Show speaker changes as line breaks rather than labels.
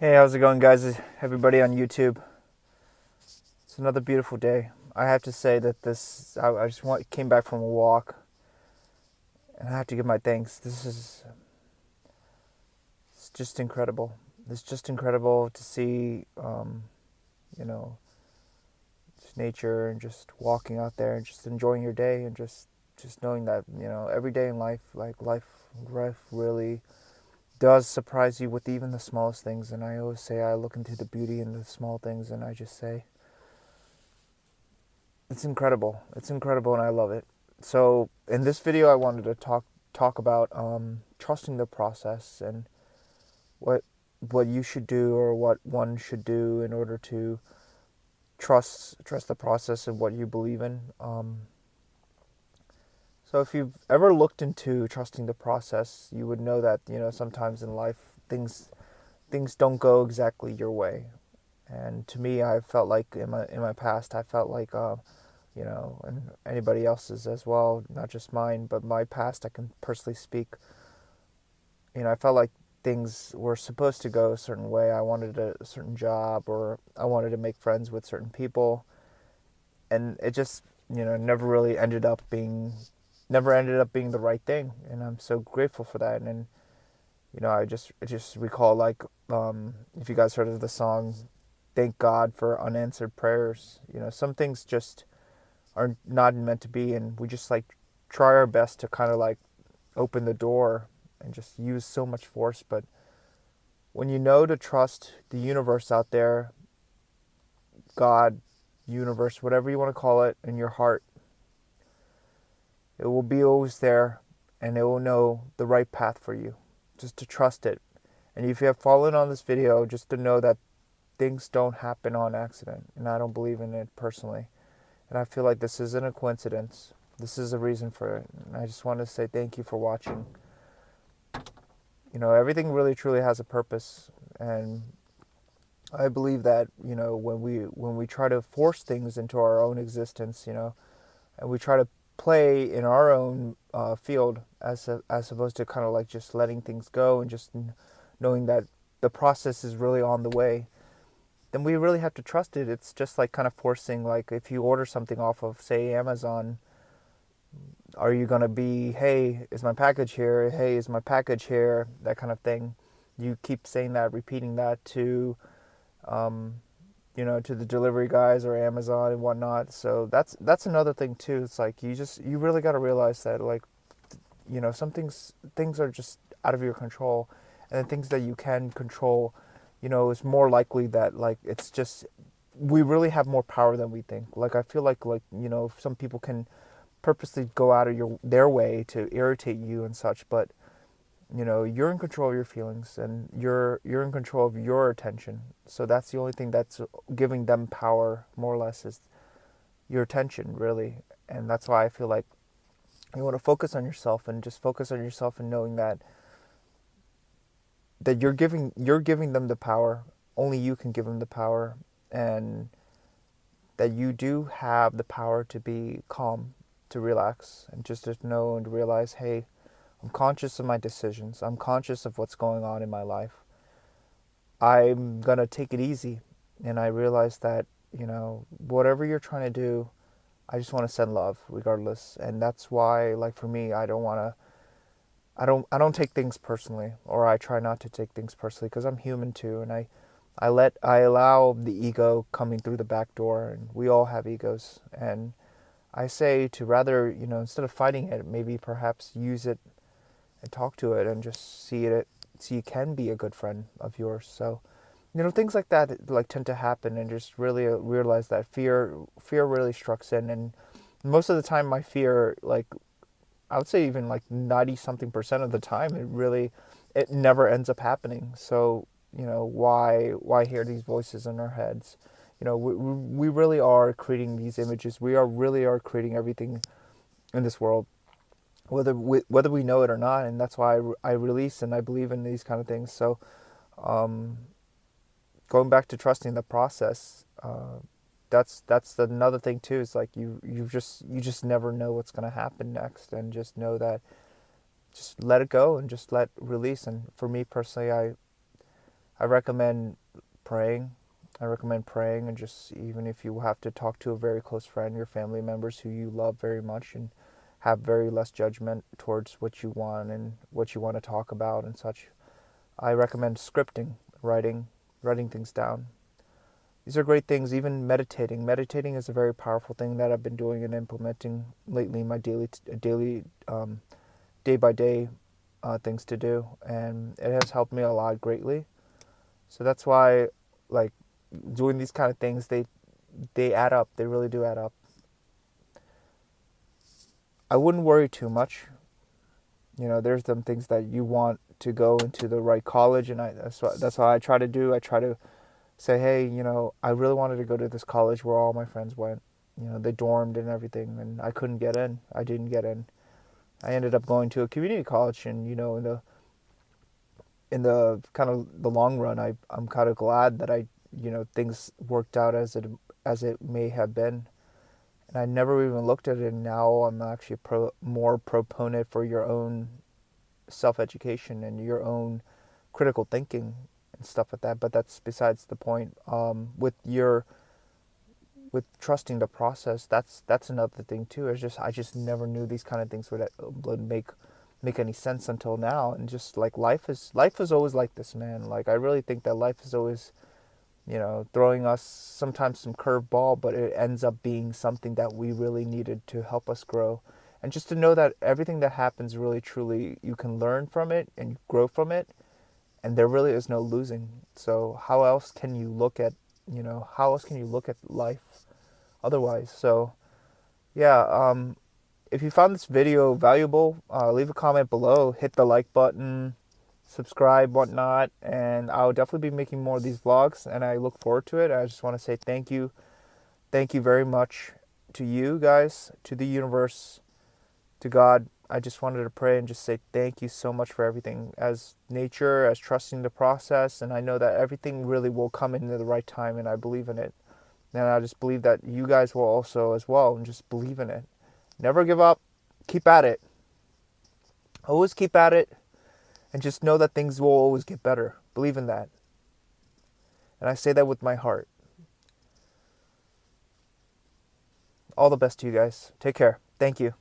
Hey, how's it going, guys? Everybody on YouTube. It's another beautiful day. I have to say that I just came back from a walk, and I have to give my thanks. It's just incredible. It's just incredible to see, you know, just nature and just walking out there and just enjoying your day and just knowing that every day in life, like life really does surprise you with even the smallest things. And I always say I look into the beauty in the small things, and I just say it's incredible. It's incredible, and I love it. So, in this video, I wanted to talk about trusting the process and what what you should do or what one should do in order to trust the process and what you believe in. So, if you've ever looked into trusting the process, you would know that sometimes in life things don't go exactly your way. And to me, I felt like in my past, I felt like and anybody else's as well, not just mine, but my past, I can personally speak. I felt like things were supposed to go a certain way. I wanted a certain job, or I wanted to make friends with certain people, and it just, never ended up being the right thing. And I'm so grateful for that. And I just recall, like, if you guys heard of the song, "Thank God for Unanswered Prayers." Some things just are not meant to be, and we just like try our best to kind of like open the door and just use so much force. But when you know to trust the universe out there, God, universe, whatever you want to call it, in your heart, it will be always there, and it will know the right path for you. Just to trust it. And if you have fallen on this video, just to know that things don't happen on accident, and I don't believe in it personally. And I feel like this isn't a coincidence. This is a reason for it. And I just want to say thank you for watching. Everything really truly has a purpose. And I believe that, when we try to force things into our own existence, and we try to play in our own field as opposed to kind of like just letting things go and just knowing that the process is really on the way, then we really have to trust it. It's just like kind of forcing, like if you order something off of, say, Amazon, are you going to be, hey, is my package here? Hey, is my package here? That kind of thing. You keep saying that, repeating that um, to the delivery guys or Amazon and whatnot. So that's another thing too. It's like you really got to realize that, like, some things are just out of your control, and the things that you can control, it's more likely that, like, it's just we really have more power than we think. Like, I feel like some people can purposely go out of their way to irritate you and such, but you're in control of your feelings, and you're in control of your attention. So that's the only thing that's giving them power, more or less, is your attention, really. And that's why I feel like you want to focus on yourself, and just focus on yourself, and knowing that you're giving them the power. Only you can give them the power, and that you do have the power to be calm, to relax, and just to know and realize, hey, I'm conscious of my decisions. I'm conscious of what's going on in my life. I'm going to take it easy. And I realize that, whatever you're trying to do, I just want to send love regardless. And that's why, like, for me, I don't take things personally, or I try not to take things personally, because I'm human too. And I allow the ego coming through the back door, and we all have egos. And I say to rather, instead of fighting it, maybe perhaps use it and talk to it, and just see it can be a good friend of yours. So, things like that, like, tend to happen, and just really realize that fear really strikes in. And most of the time, my fear, like, I would say even like 90 something percent of the time, it never ends up happening. So, why hear these voices in our heads? We really are creating these images. We really are creating everything in this world, whether we know it or not. And that's why I release, and I believe in these kind of things. So, um, going back to trusting the process, that's another thing too. Is like you just never know what's going to happen next, and just know that, just let it go, and just let release. And for me personally, I recommend praying. I recommend praying, and just even if you have to talk to a very close friend, your family members who you love very much, and have very less judgment towards what you want and what you want to talk about and such. I recommend scripting, writing things down. These are great things. Even meditating. Meditating is a very powerful thing that I've been doing and implementing lately in my daily day by day things to do, and it has helped me a lot greatly. So that's why, like, doing these kind of things, they add up. They really do add up. I wouldn't worry too much. There's some things that you want to go into the right college, and that's what I try to do. I try to say, hey, I really wanted to go to this college where all my friends went. They dormed and everything, and I couldn't get in. I didn't get in. I ended up going to a community college, and in the kind of the long run, I'm kind of glad that things worked out as it may have been. And I never even looked at it, and now I'm actually more proponent for your own self-education and your own critical thinking and stuff like that. But that's besides the point. With trusting the process, that's another thing too. I just never knew these kind of things would make any sense until now. And just like life is always like this, man. Like, I really think that life is always, throwing us sometimes some curveball, but it ends up being something that we really needed to help us grow. And just to know that everything that happens, really truly, you can learn from it and grow from it, and there really is no losing. So how else can you look at life otherwise? So yeah, if you found this video valuable, leave a comment below, hit the like button, subscribe, whatnot, and I'll definitely be making more of these vlogs, and I look forward to it. I just want to say thank you very much to you guys, to the universe, to God. I just wanted to pray and just say thank you so much for everything, as nature, as trusting the process, and I know that everything really will come in at the right time, and I believe in it. And I just believe that you guys will also as well, and just believe in it. Never give up. Keep at it. Always keep at it, and just know that things will always get better. Believe in that. And I say that with my heart. All the best to you guys. Take care. Thank you.